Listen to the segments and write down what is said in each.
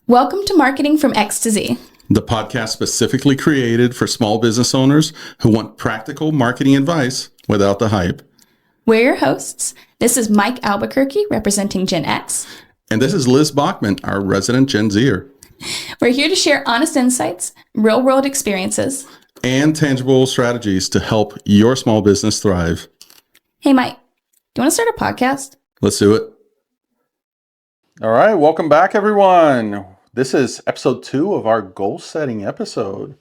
Welcome to Marketing from X to Z, the podcast specifically created for small business owners who want practical marketing advice without the hype. We're your hosts. This is Mike Albuquerque representing Gen X. And this is Liz Bachmann, our resident Gen Zer. We're here to share honest insights, real-world experiences, and tangible strategies to help your small business thrive. Hey, Mike, do you want to start a podcast? Let's do it. All right, welcome back, everyone. This is episode 2 of our goal-setting episode.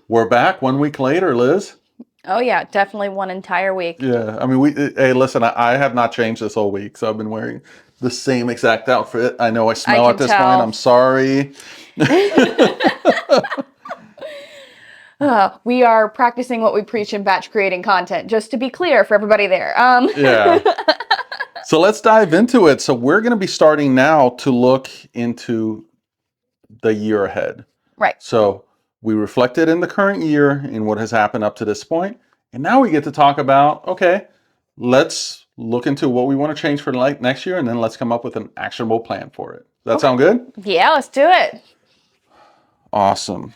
We're back 1 week later, Liz. Oh, yeah, definitely one entire week. Yeah, I mean, hey, listen, I have not changed this whole week, so I've been wearing the same exact outfit. I know I smell at this point. I'm sorry. We are practicing what we preach in batch creating content, just to be clear for everybody there. Yeah. So let's dive into it. So we're going to be starting now to look into the year ahead. Right. So we reflected in the current year in what has happened up to this point. And now we get to talk about, okay, let's look into what we want to change for next year. And then let's come up with an actionable plan for it. Does that sound good? Yeah, let's do it. Awesome.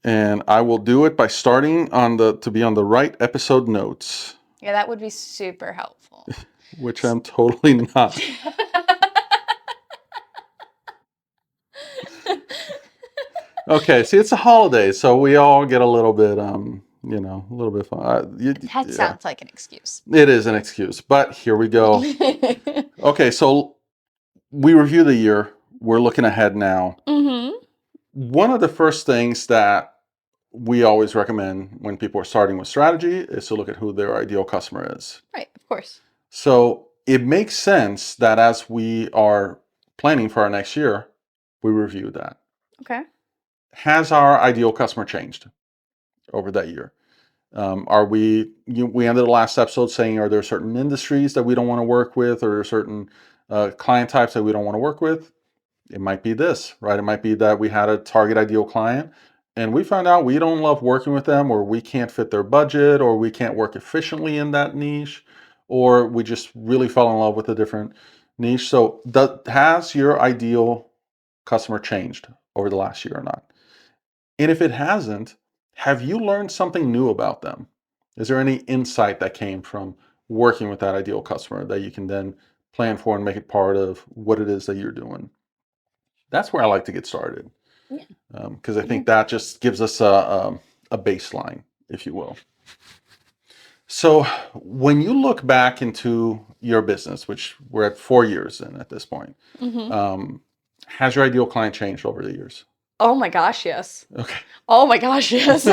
And I will do it by starting to be on the right episode notes. Yeah, that would be super helpful. Which I'm totally not. Okay, see, it's a holiday, so we all get a little bit, a little bit fun. That sounds like an excuse. It is an excuse, but here we go. Okay, so we review the year. We're looking ahead now. Mm-hmm. One of the first things that we always recommend when people are starting with strategy is to look at who their ideal customer is. Right, of course. So it makes sense that as we are planning for our next year, we review that. Okay. Has our ideal customer changed over that year? We ended the last episode saying, are there certain industries that we don't want to work with, or certain client types that we don't want to work with? It might be this, right? It might be that we had a target ideal client and we found out we don't love working with them, or we can't fit their budget, or we can't work efficiently in that niche, or we just really fell in love with a different niche. So has your ideal customer changed over the last year or not? And if it hasn't, have you learned something new about them? Is there any insight that came from working with that ideal customer that you can then plan for and make it part of what it is that you're doing? That's where I like to get started. Because I think that just gives us a baseline, if you will. So when you look back into your business, which we're at 4 years in at this point, has your ideal client changed over the years? Oh my gosh, yes. Okay. Oh my gosh, yes.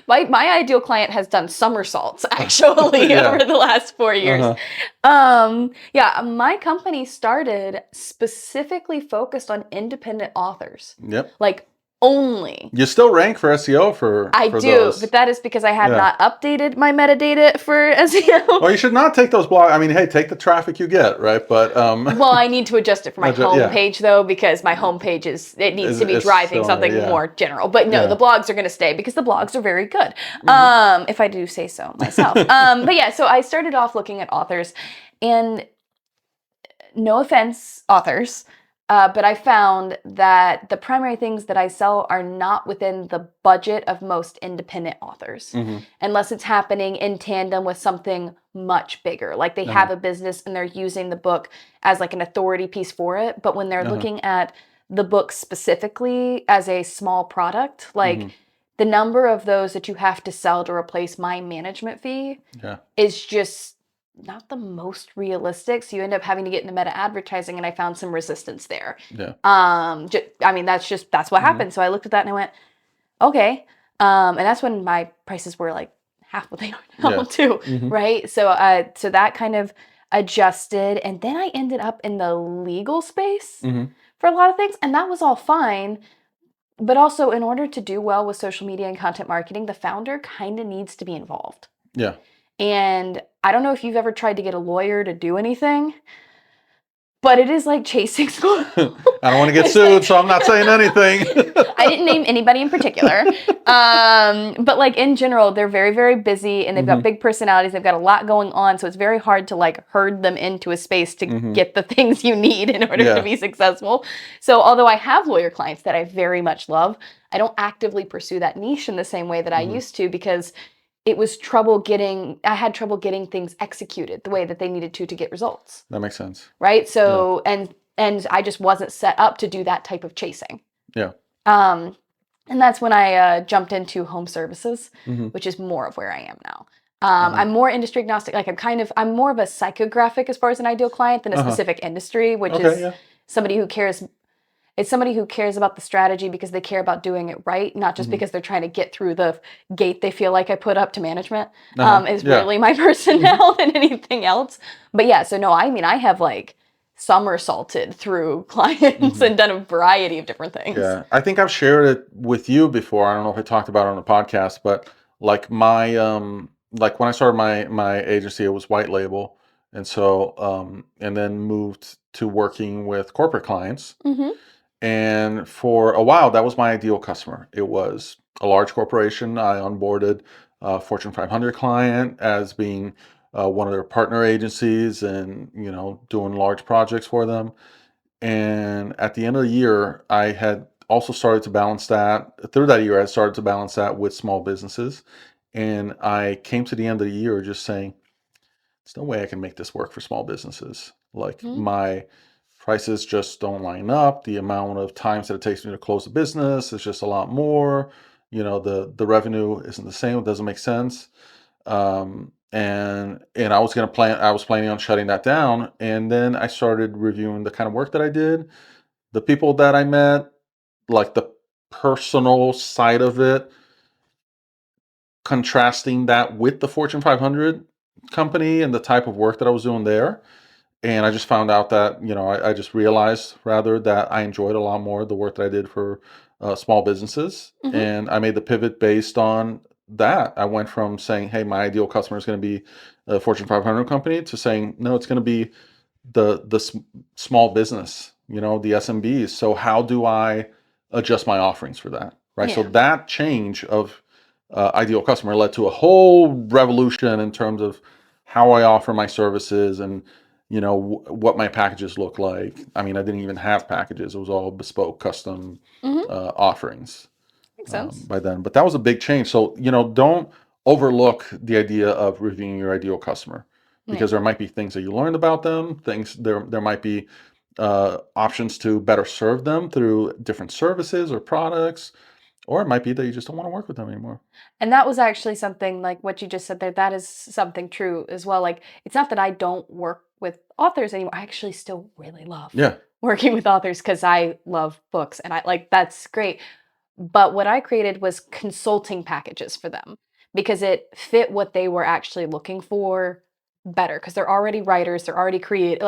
My ideal client has done somersaults actually over the last 4 years. My company started specifically focused on independent authers. Yep. Like only. You still rank for SEO for those. But that is because I have not updated my metadata for SEO. Well, you should not take those blogs. I mean, hey, take the traffic you get, right? But well, I need to adjust it for my homepage though, because my homepage needs to be driving something more general. But no, the blogs are going to stay because the blogs are very good. If I do say so myself. But yeah, so I started off looking at authors, and no offense, authors. But I found that the primary things that I sell are not within the budget of most independent authors, unless it's happening in tandem with something much bigger. Like they have a business and they're using the book as like an authority piece for it. But when they're looking at the book specifically as a small product, like the number of those that you have to sell to replace my management fee is just not the most realistic, so you end up having to get into meta advertising, and I found some resistance there. That's what happened. So I looked at that and I went, okay, and that's when my prices were like half what they are now too, right? So so that kind of adjusted, and then I ended up in the legal space for a lot of things, and that was all fine. But also, in order to do well with social media and content marketing, the founder kind of needs to be involved. And I don't know if you've ever tried to get a lawyer to do anything. But it is like chasing squirrels. I don't want to get sued, so I'm not saying anything. I didn't name anybody in particular. But like in general, they're very, very busy and they've got big personalities. They've got a lot going on. So it's very hard to like herd them into a space to get the things you need in order to be successful. So although I have lawyer clients that I very much love, I don't actively pursue that niche in the same way that I used to, because I had trouble getting things executed the way that they needed to get results. That makes sense. Right? So, and I just wasn't set up to do that type of chasing. Yeah. And that's when I jumped into home services, which is more of where I am now. I'm more industry agnostic. Like I'm more of a psychographic as far as an ideal client than a specific industry, which is somebody who cares. It's somebody who cares about the strategy because they care about doing it right, not just because they're trying to get through the gate they feel like I put up to management. Is really my personnel than anything else. But yeah, so no, I mean, I have like somersaulted through clients and done a variety of different things. Yeah, I think I've shared it with you before. I don't know if I talked about it on the podcast, but like my like when I started my agency, it was white label, and so and then moved to working with corporate clients. And for a while, that was my ideal customer. It was a large corporation. I onboarded a Fortune 500 client as being one of their partner agencies, and doing large projects for them. And at the end of the year, I had also started to balance that. Through that year, I started to balance that with small businesses. And I came to the end of the year just saying, there's no way I can make this work for small businesses. Like my prices just don't line up. The amount of times that it takes me to close a business is just a lot more. The revenue isn't the same. It doesn't make sense. And I was planning on shutting that down. And then I started reviewing the kind of work that I did, the people that I met, like the personal side of it, contrasting that with the Fortune 500 company and the type of work that I was doing there. And I just found out that, I just realized rather that I enjoyed a lot more the work that I did for small businesses. And I made the pivot based on that. I went from saying, hey, my ideal customer is going to be a Fortune 500 company, to saying, no, it's going to be the small business, the SMBs. So how do I adjust my offerings for that? Right. So that change of ideal customer led to a whole revolution in terms of how I offer my services and what my packages look like. I mean, I didn't even have packages. It was all bespoke, custom offerings. Makes sense. By then. But that was a big change. So, don't overlook the idea of reviewing your ideal customer, because there might be things that you learned about them, there might be options to better serve them through different services or products, or it might be that you just don't want to work with them anymore. And that was actually something like what you just said there. That is something true as well. Like, it's not that I don't work with authors anymore. I actually still really love working with authors because I love books and that's great. But what I created was consulting packages for them because it fit what they were actually looking for better, because they're already writers, they're already creative.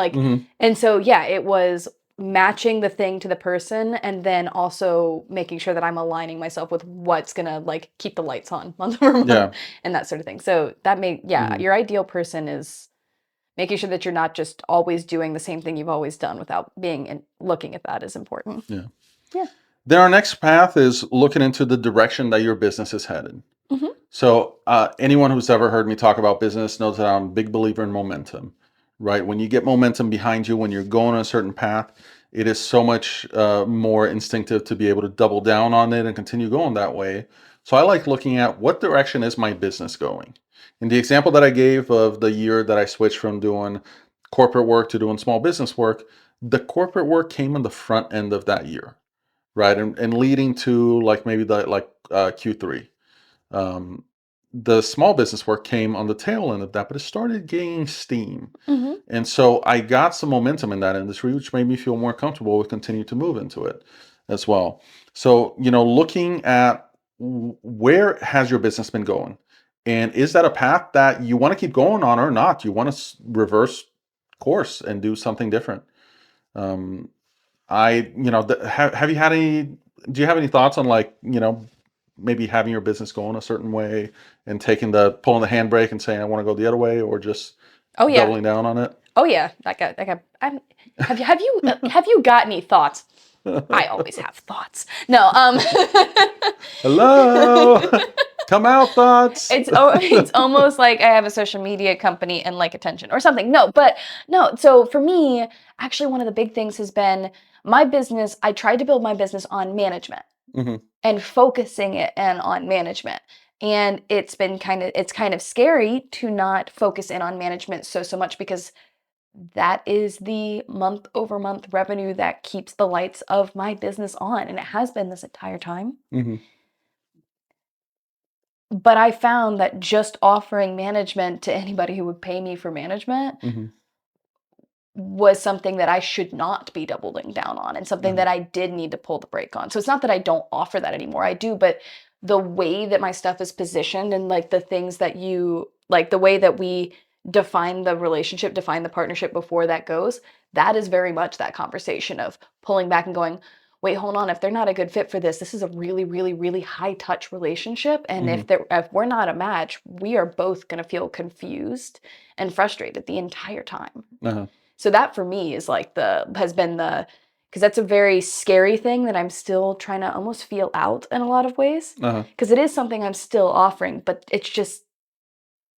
And so, it was matching the thing to the person, and then also making sure that I'm aligning myself with what's gonna keep the lights on month over month and that sort of thing. So that your ideal person is making sure that you're not just always doing the same thing you've always done without looking at that is important. Yeah. Then our next path is looking into the direction that your business is headed. So anyone who's ever heard me talk about business knows that I'm a big believer in momentum, right? When you get momentum behind you, when you're going on a certain path, it is so much more instinctive to be able to double down on it and continue going that way. So I like looking at what direction is my business going. In the example that I gave of the year that I switched from doing corporate work to doing small business work, the corporate work came on the front end of that year, right? And leading to maybe Q3. The small business work came on the tail end of that, but it started gaining steam. And so I got some momentum in that industry, which made me feel more comfortable with continuing to move into it as well. So, looking at where has your business been going? And is that a path that you want to keep going on or not? You want to reverse course and do something different? Do you have any thoughts on maybe having your business going a certain way and pulling the handbrake and saying, I want to go the other way, or just doubling down on it? Oh yeah, have you got any thoughts? I always have thoughts. No, Hello, come out, thoughts. it's almost like I have a social media company and like attention or something. No, but no. So for me, actually, one of the big things has been my business. I tried to build my business on management and focusing it and on management. And it's kind of scary to not focus in on management so much because that is the month over month revenue that keeps the lights of my business on. And it has been this entire time. But I found that just offering management to anybody who would pay me for management was something that I should not be doubling down on and something that I did need to pull the brake on. So it's not that I don't offer that anymore. I do, but the way that my stuff is positioned and like the things that the way that we define the relationship, define the partnership before that goes, that is very much that conversation of pulling back and going, wait, hold on, if they're not a good fit for this is a really, really, really high touch relationship. And if we're not a match, we are both going to feel confused and frustrated the entire time. So that for me is like because that's a very scary thing that I'm still trying to almost feel out in a lot of ways. Because it is something I'm still offering, but it's just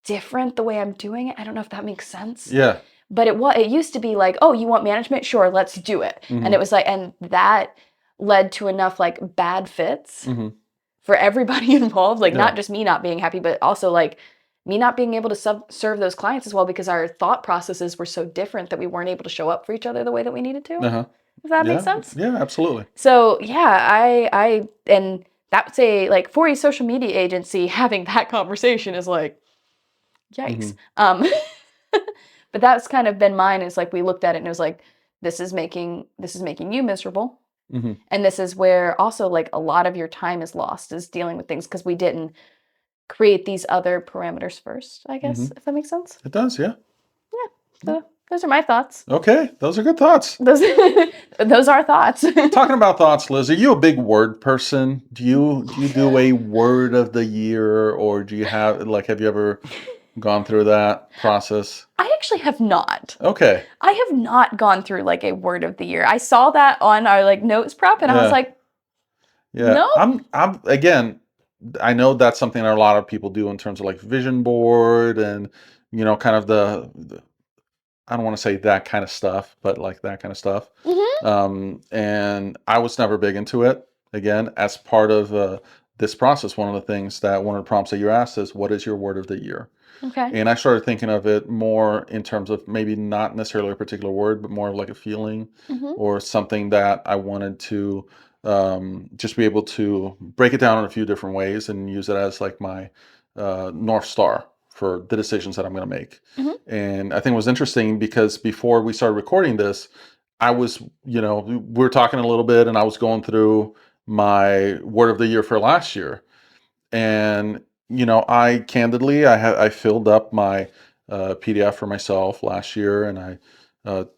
different the way I'm doing it. I don't know if that makes sense. Yeah. But it used to be like, oh, you want management? Sure, let's do it. And it was like, and that led to enough like bad fits for everybody involved. Like not just me not being happy, but also like me not being able to serve those clients as well because our thought processes were so different that we weren't able to show up for each other the way that we needed to. Does that make sense? Yeah, absolutely. So yeah, and that would say like for a social media agency, having that conversation is like, yikes. But that's kind of been mine is like we looked at it and it was like, this is making you miserable. And this is where also like a lot of your time is lost is dealing with things because we didn't create these other parameters first, I guess, if that makes sense. It does, yeah. Yeah. So those are my thoughts. Okay, those are good thoughts. Those are thoughts. Talking about thoughts, Liz, are you a big word person? Do you do a word of the year, or do you have you ever gone through that process? I actually have not. Okay. I have not gone through like a word of the year. I saw that on our like notes prep and I was like, no. I'm again, I know that's something that a lot of people do in terms of like vision board and kind of the I don't want to say that kind of stuff, but like that kind of stuff. And I was never big into it. Again, as part of this process, one of the prompts that you asked is, what is your word of the year? Okay. And I started thinking of it more in terms of maybe not necessarily a particular word, but more of like a feeling or something that I wanted to just be able to break it down in a few different ways and use it as like my North Star for the decisions that I'm going to make. And I think it was interesting because before we started recording this, I was, we were talking a little bit and I was going through my word of the year for last year. And, I candidly, I filled up my PDF for myself last year and I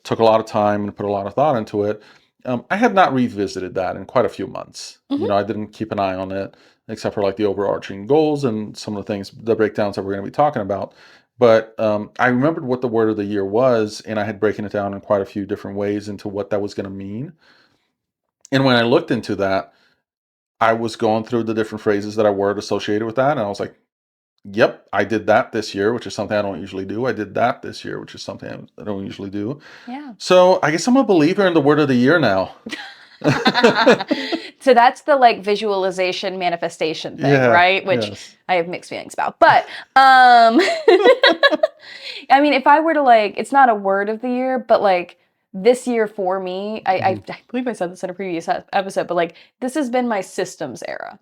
took a lot of time and put a lot of thought into it. I had not revisited that in quite a few months. I didn't keep an eye on it except for like the overarching goals and some of the things, the breakdowns that we're going to be talking about. But I remembered what the word of the year was, and I had broken it down in quite a few different ways into what that was going to mean. And when I looked into that, I was going through the different phrases that I word associated with that, and I was like, yep, I did that this year, which is something I don't usually do. I did that this year, which is something I don't usually do. Yeah. So I guess I'm a believer in the word of the year now. So that's the like visualization manifestation thing, right? Which I have mixed feelings about. But I mean, if I were to like, it's not a word of the year, but like this year for me, I believe I said this in a previous episode, but like this has been my systems era.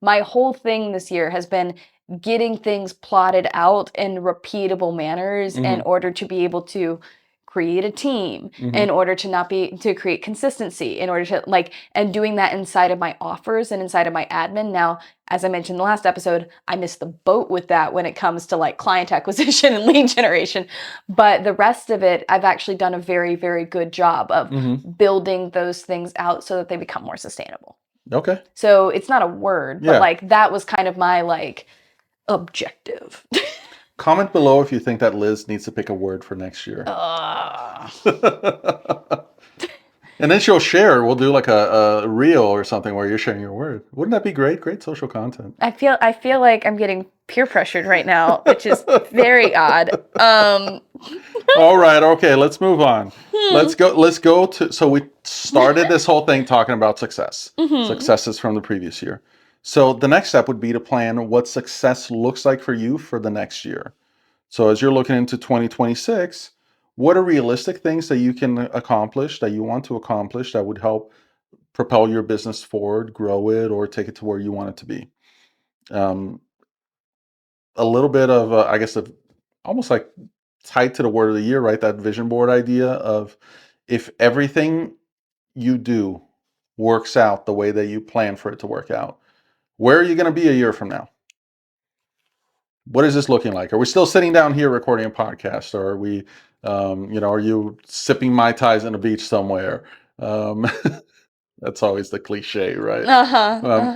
My whole thing this year has been getting things plotted out in repeatable manners in order to be able to create a team, in order to create consistency, in order to like, and doing that inside of my offers and inside of my admin. Now, as I mentioned in the last episode, I missed the boat with that when it comes to like client acquisition and lead generation. But the rest of it, I've actually done a very, very good job of building those things out so that they become more sustainable. Okay. So it's not a word, but like that was kind of my like objective. Comment below if you think that Liz needs to pick a word for next year. And then she'll share. We'll do like a reel or something where you're sharing your word. Wouldn't that be great? Great social content. I feel like I'm getting peer pressured right now, which is very odd. All right. Okay. Let's move on. Let's go to. So we started this whole thing talking about success. Successes from the previous year. So the next step would be to plan what success looks like for you for the next year. So as you're looking into 2026, what are realistic things that you can accomplish, that you want to accomplish, that would help propel your business forward, grow it, or take it to where you want it to be? A little bit of, I guess, almost like tied to the word of the year, right? That vision board idea of if everything you do works out the way that you plan for it to work out, where are you going to be a year from now? What is this looking like? Are we still sitting down here recording a podcast, or are we, are you sipping Mai Tais on a beach somewhere? That's always the cliche, right?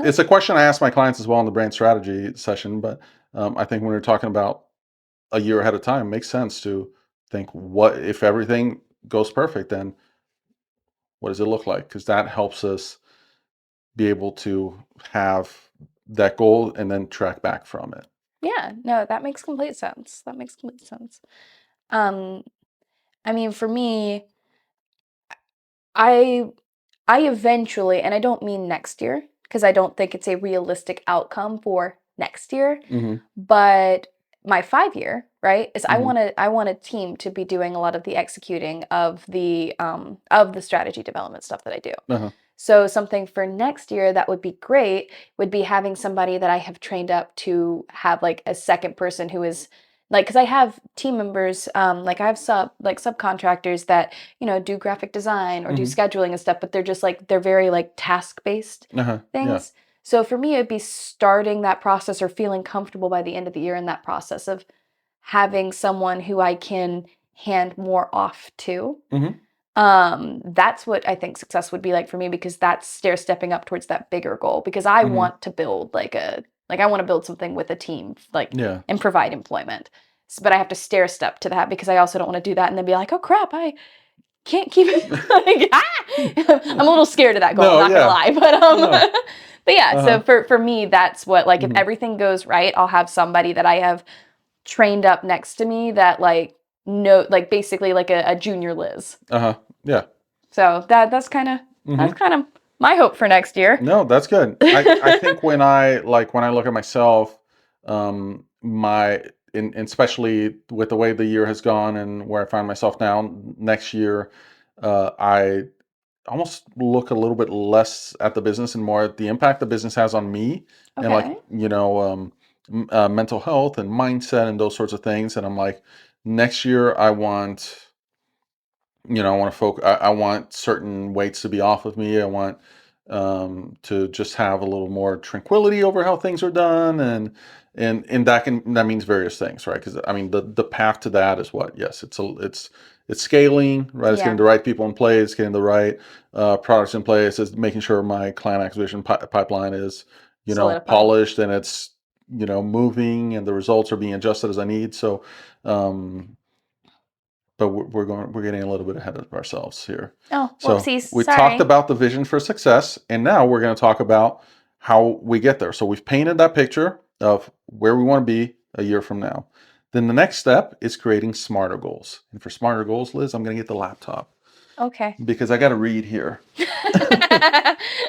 It's a question I ask my clients as well in the brand strategy session, but I think when we're talking about a year ahead of time, it makes sense to think, what if everything goes perfect, then what does it look like? Because that helps us be able to have that goal and then track back from it. Yeah, no, that makes complete sense. I mean, for me, I eventually, and I don't mean next year, because I don't think it's a realistic outcome for next year, but my 5-year, right, is I want a team to be doing a lot of the executing of the strategy development stuff that I do. So something for next year that would be great would be having somebody that I have trained up to have like a second person who is like, because I have team members, like I have subcontractors that, do graphic design or do scheduling and stuff, but they're just like, they're very like task-based things. Yeah. So for me, it'd be starting that process or feeling comfortable by the end of the year in that process of having someone who I can hand more off to. That's what I think success would be like for me, because that's stepping up towards that bigger goal, because I want to build I want to build something with a team, and provide employment. But I have to step to that, because I also don't want to do that and then be like, oh crap, I can't keep it. I'm a little scared of that goal, I'm not gonna lie. But yeah, so for me, that's what, if everything goes right, I'll have somebody that I have trained up next to me that basically like a junior Liz. Yeah. So that's kind of my hope for next year. No, that's good. I think when I look at myself, especially with the way the year has gone and where I find myself now, next year, I almost look a little bit less at the business and more at the impact the business has on me, and mental health and mindset and those sorts of things. And I'm like, next year I want, I want to focus. I want certain weights to be off of me. I want to just have a little more tranquility over how things are done, and that means various things, right? Because I mean, the path to that is what? Yes, it's scaling, right? It's getting the right people in place, getting the right products in place, it's making sure my client acquisition pipeline is polished, and it's moving, and the results are being adjusted as I need. So. But we're getting a little bit ahead of ourselves here. Oh, whoopsies. So we talked about the vision for success, and now we're going to talk about how we get there. So we've painted that picture of where we want to be a year from now. Then the next step is creating smarter goals. And for smarter goals, Liz, I'm going to get the laptop. Okay. Because I got to read here.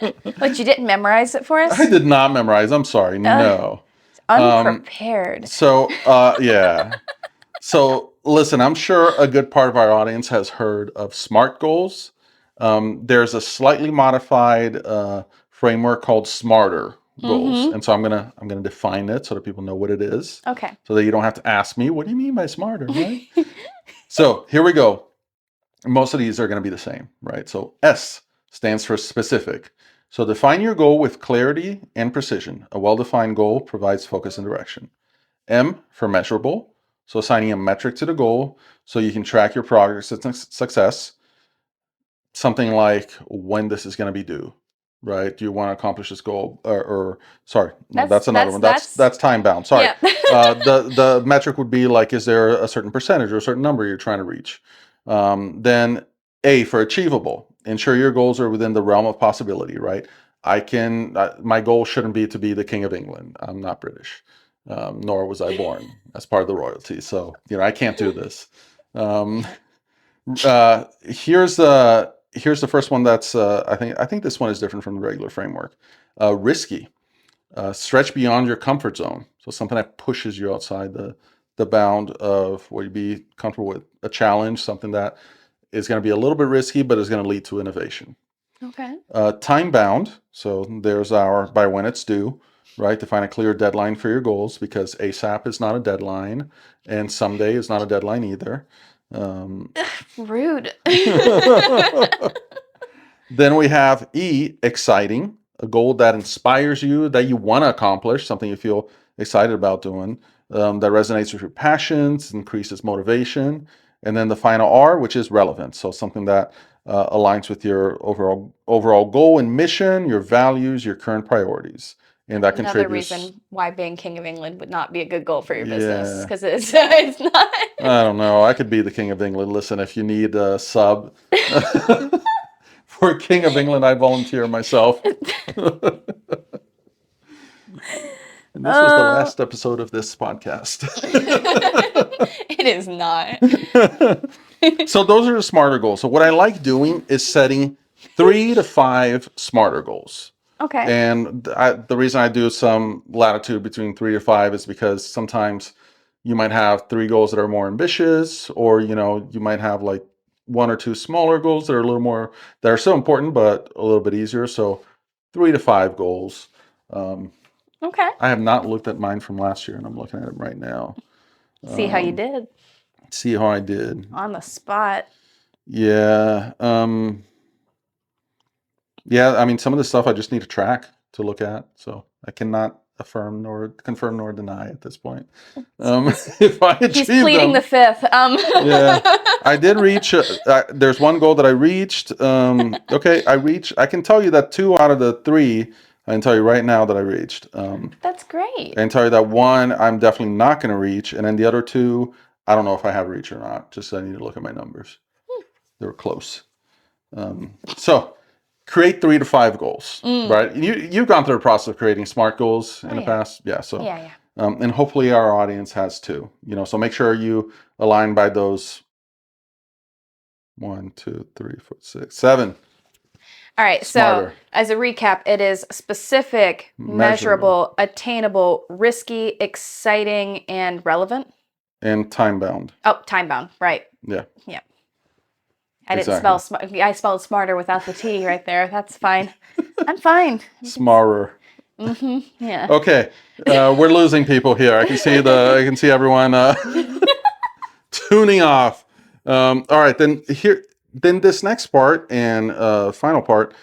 But you didn't memorize it for us? I did not memorize. I'm sorry. No. Unprepared. Yeah. So listen, I'm sure a good part of our audience has heard of SMART goals. There's a slightly modified framework called SMARTER goals, and so I'm gonna define it so that people know what it is. Okay. So that you don't have to ask me, what do you mean by SMARTER, right? So here we go. Most of these are going to be the same, right? So S stands for specific. So define your goal with clarity and precision. A well-defined goal provides focus and direction. M for measurable. So assigning a metric to the goal so you can track your progress and success. Something like when this is going to be due, right? Do you want to accomplish this goal? Or sorry, no, that's another one. That's That's time bound. Sorry. yeah. The metric would be like, is there a certain percentage or a certain number you're trying to reach? Then A for achievable. Ensure your goals are within the realm of possibility, right? My goal shouldn't be to be the King of England. I'm not British, nor was I born as part of the royalty. So, I can't do this. Here's the first one that's I think this one is different from the regular framework. Risky, stretch beyond your comfort zone. So something that pushes you outside the bound of what you'd be comfortable with. A challenge, something that is going to be a little bit risky, but is going to lead to innovation. Okay. Time bound. So there's our by when it's due, right? Define a clear deadline for your goals, because ASAP is not a deadline, and someday is not a deadline either. Rude. Then we have E, exciting, a goal that inspires you, that you want to accomplish, something you feel excited about doing, that resonates with your passions, increases motivation. And then the final R, which is relevant. So something that aligns with your overall goal and mission, your values, your current priorities. And that Another contributes. reason why being King of England would not be a good goal for your Yeah. business, because it's not. I don't know. I could be the King of England. Listen, if you need a sub for King of England, I volunteer myself. And this was the last episode of this podcast. It is not. So those are the smarter goals. So what I like doing is setting 3 to 5 smarter goals. Okay. And the reason I do some latitude between 3 to 5 is because sometimes you might have 3 goals that are more ambitious, or you might have like 1 or 2 smaller goals that are a little more, that are still important but a little bit easier. So 3 to 5 goals. Okay. I have not looked at mine from last year, and I'm looking at it right now. See how you did. See how I did. On the spot. Yeah. Yeah, I mean, some of the stuff I just need to track to look at. So I cannot affirm nor confirm nor deny at this point. If I achieve He's pleading them, the fifth. Yeah, I did reach. There's one goal that I reached. Okay, I can tell you that 2 out of the 3, I can tell you right now that I reached. That's great. I can tell you that 1 I'm definitely not going to reach, and then the other 2, I don't know if I have reached or not. Just I need to look at my numbers. They were close. So create 3 to 5 goals, right? You've gone through the process of creating SMART goals in the past. Yeah. So, Yeah. and hopefully our audience has too, so make sure you align by those 1, 2, 3, 4, 6, 7. All right. Smarter. So as a recap, it is specific, measurable, attainable, risky, exciting, and relevant. And time bound. Oh, time bound. Right. Yeah. Yeah. I didn't spell smart. I spelled smarter without the T right there. That's fine. I'm fine. Smarter. Yeah. Okay. We're losing people here. I can see everyone tuning off. All right. Then this next part and final part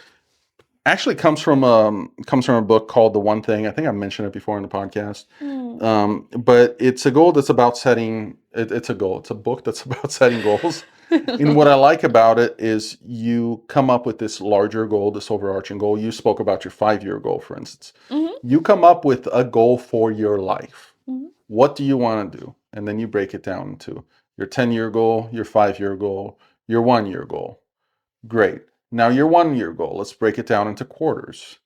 actually comes from a book called The One Thing. I think I mentioned it before in the podcast. But it's a goal that's about setting. It's a book that's about setting goals. And what I like about it is you come up with this larger goal, this overarching goal. You spoke about your 5-year goal, for instance. You come up with a goal for your life. What do you want to do? And then you break it down into your 10-year goal, your 5-year goal, your 1-year goal. Great. Now your 1-year goal, let's break it down into quarters.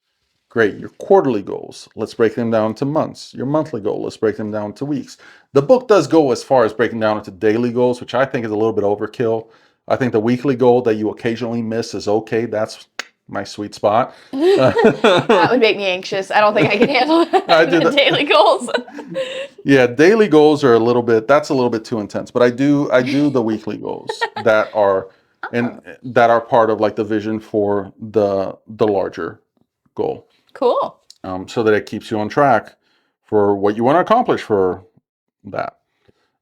Great. Your quarterly goals, let's break them down to months. Your monthly goal, let's break them down to weeks. The book does go as far as breaking down into daily goals, which I think is a little bit overkill. I think the weekly goal that you occasionally miss is okay. That's my sweet spot. That would make me anxious. I don't think I can handle the daily goals. Yeah, daily goals are a little bit too intense. But I do the weekly goals that are part of like the vision for the larger goal. Cool. So that it keeps you on track for what you want to accomplish for that.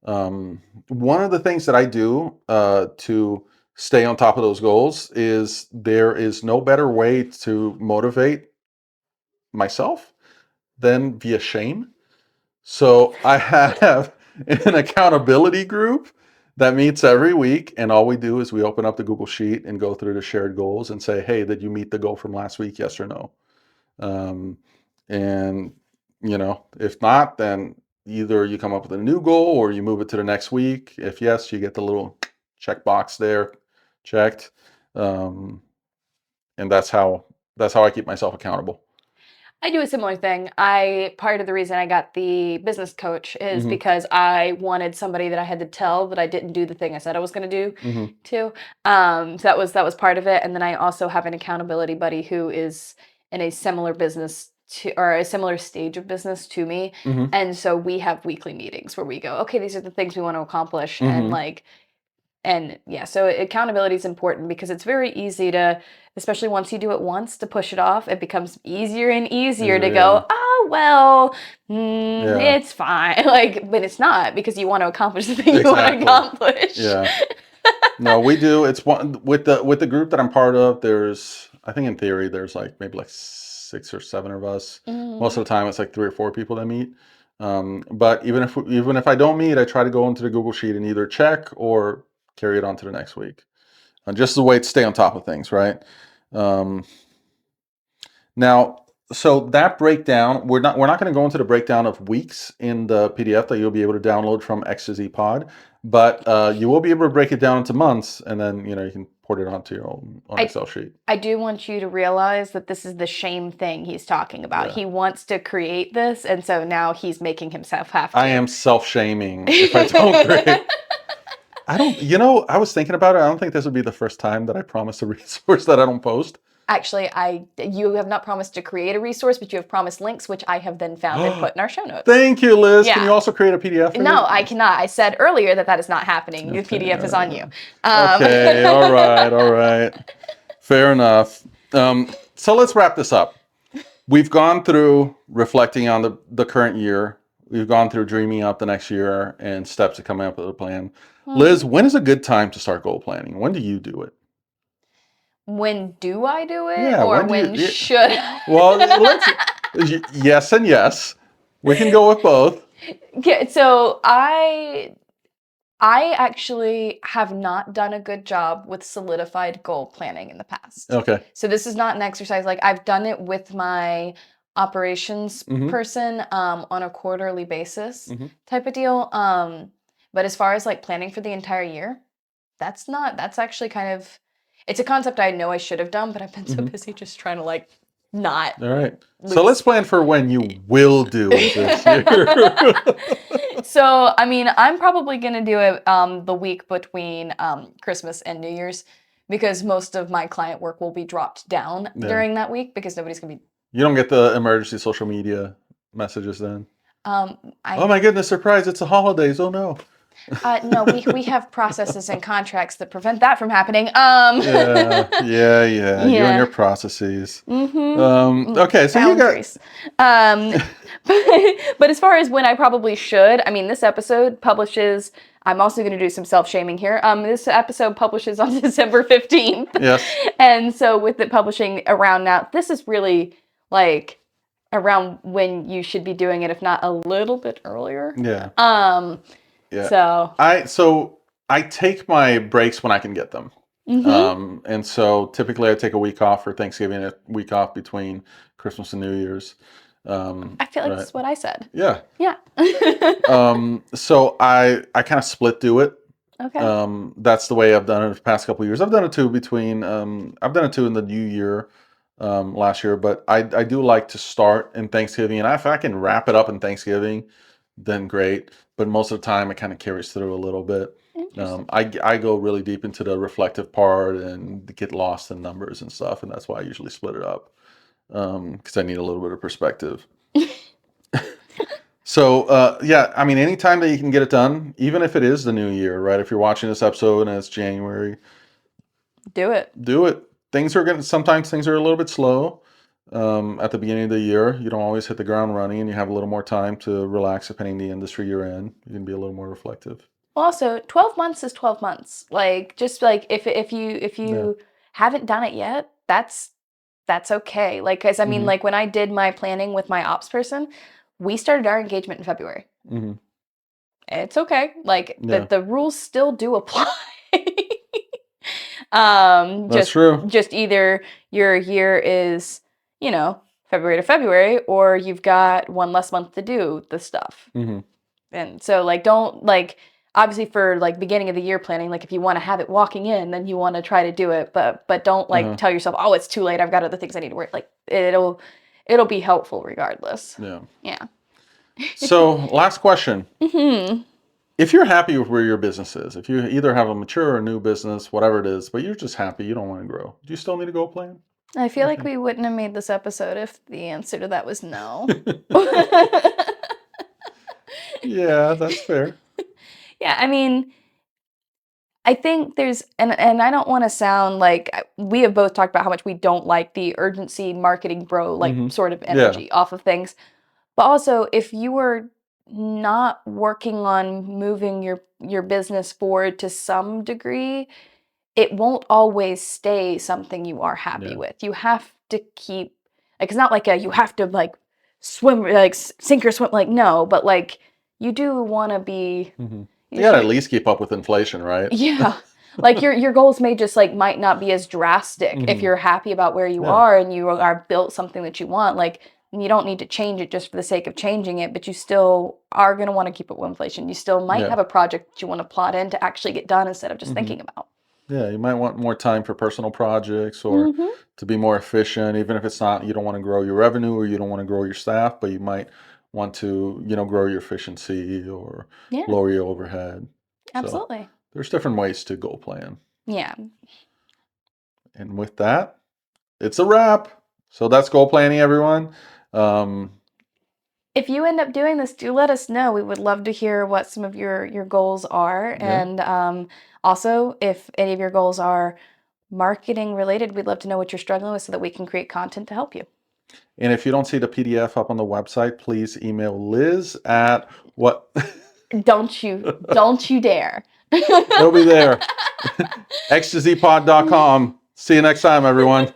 One of the things that I do to stay on top of those goals is there is no better way to motivate myself than via shame. So I have an accountability group that meets every week, and all we do is we open up the Google Sheet and go through the shared goals and say, hey, did you meet the goal from last week? Yes or no? And if not, then either you come up with a new goal or you move it to the next week. If yes, you get the little checkbox there checked. And that's how I keep myself accountable. I do a similar thing. Part of the reason I got the business coach is because I wanted somebody that I had to tell that I didn't do the thing I said I was going to do too. So that was part of it. And then I also have an accountability buddy who is in a similar business or a similar stage of business to me. And so we have weekly meetings where we go, okay, these are the things we want to accomplish. And so accountability is important because it's very easy to, especially once you do it once, to push it off. It becomes easier and easier to go, oh, well, it's fine. But it's not, because you want to accomplish the thing you want to accomplish. Yeah. No, we do. It's one with the group that I'm part of. There's, I think in theory, there's maybe 6 or 7 of us. Most of the time, it's 3 or 4 people that meet. But even if I don't meet, I try to go into the Google Sheet and either check or carry it on to the next week. Just as a way to stay on top of things, right? Now, so that breakdown, we're not going to go into the breakdown of weeks in the PDF that you'll be able to download from X to Z Pod, but you will be able to break it down into months, and then you can port it onto your own Excel sheet. I do want you to realize that this is the shame thing he's talking about. He wants to create this, and so now he's making himself have to. I am self-shaming if I don't create. I don't, I was thinking about it. I don't think this would be the first time that I promise a resource that I don't post. Actually, you have not promised to create a resource, but you have promised links, which I have then found and put in our show notes. Thank you, Liz. Yeah. Can you also create a PDF? No, I cannot. I said earlier that is not happening. Okay, the PDF is on you. Okay, all right. Fair enough. So let's wrap this up. We've gone through reflecting on the current year. We've gone through dreaming up the next year and steps to coming up with a plan. Liz, when is a good time to start goal planning? When do you do it? When do I do it? Yeah, or when should I? Well, yes and yes. We can go with both. Yeah, so I actually have not done a good job with solidified goal planning in the past. Okay. So this is not an exercise. I've done it with my operations person on a quarterly basis type of deal. But as far as planning for the entire year, that's actually kind of, it's a concept I know I should have done, but I've been so busy just trying to not. All right. So let's plan for when you will do it this year. So, I'm probably going to do it the week between Christmas and New Year's, because most of my client work will be dropped down during that week, because nobody's going to be. You don't get the emergency social media messages then? Oh my goodness, surprise, it's the holidays. Oh no. No, we have processes and contracts that prevent that from happening. Yeah. You and your processes. Okay, so boundaries. But as far as when I probably should, this episode publishes. I'm also going to do some self-shaming here. This episode publishes on December 15th. Yes. And so with it publishing around now, this is really around when you should be doing it, if not a little bit earlier. Yeah. Yeah. So I take my breaks when I can get them. And so typically I take a week off for Thanksgiving, a week off between Christmas and New Year's. I feel like that's what I said. Yeah. Yeah. So I kind of split do it. Okay. That's the way I've done it the past couple of years. I've done it too I've done it too in the new year, last year, but I do like to start in Thanksgiving, and if I can wrap it up in Thanksgiving, then great. But most of the time it kind of carries through a little bit. I go really deep into the reflective part and get lost in numbers and stuff, and that's why I usually split it up, because I need a little bit of perspective. So anytime that you can get it done, even if it is the new year, right? If you're watching this episode and it's January, do it. Sometimes things are a little bit slow at the beginning of the year. You don't always hit the ground running, and you have a little more time to relax depending on the industry you're in. You can be a little more reflective. Well, also 12 months is 12 months. If you haven't done it yet, that's okay. Because when I did my planning with my ops person, we started our engagement in February. It's okay. Like the rules still do apply. That's true. Just either your year is, February to February, or you've got one less month to do the stuff. Mm-hmm. And so don't obviously for beginning of the year planning, if you want to have it walking in, then you want to try to do it, but don't tell yourself, oh, it's too late, I've got other things I need to work. It'll be helpful regardless. Yeah. So last question. Mm-hmm. If you're happy with where your business is, if you either have a mature or new business, whatever it is, but you're just happy, you don't want to grow, do you still need a goal plan? I feel like we wouldn't have made this episode if the answer to that was no. Yeah, that's fair. Yeah, I mean, I think there's, and I don't want to sound like, we have both talked about how much we don't like the urgency marketing bro, sort of energy off of things. But also, if you were not working on moving your business forward to some degree, it won't always stay something you are happy with. You have to keep, it's not you have to swim, sink or swim, no, but you do want to be. You gotta at least keep up with inflation, right? Yeah. Your goals may just might not be as drastic if you're happy about where you are and you are built something that you want. You don't need to change it just for the sake of changing it, but you still are going to want to keep up with inflation. You still might have a project that you want to plot in to actually get done instead of just thinking about. Yeah, you might want more time for personal projects or to be more efficient, even if it's not, you don't want to grow your revenue or you don't want to grow your staff, but you might want to, grow your efficiency or lower your overhead. Absolutely. So there's different ways to goal plan. Yeah. And with that, it's a wrap. So that's goal planning, everyone. If you end up doing this, do let us know. We would love to hear what some of your goals are. Yeah. And also, if any of your goals are marketing related, we'd love to know what you're struggling with so that we can create content to help you. And if you don't see the PDF up on the website, please email Liz at what? Don't you dare. It'll be there. ecstasypod.com. See you next time, everyone.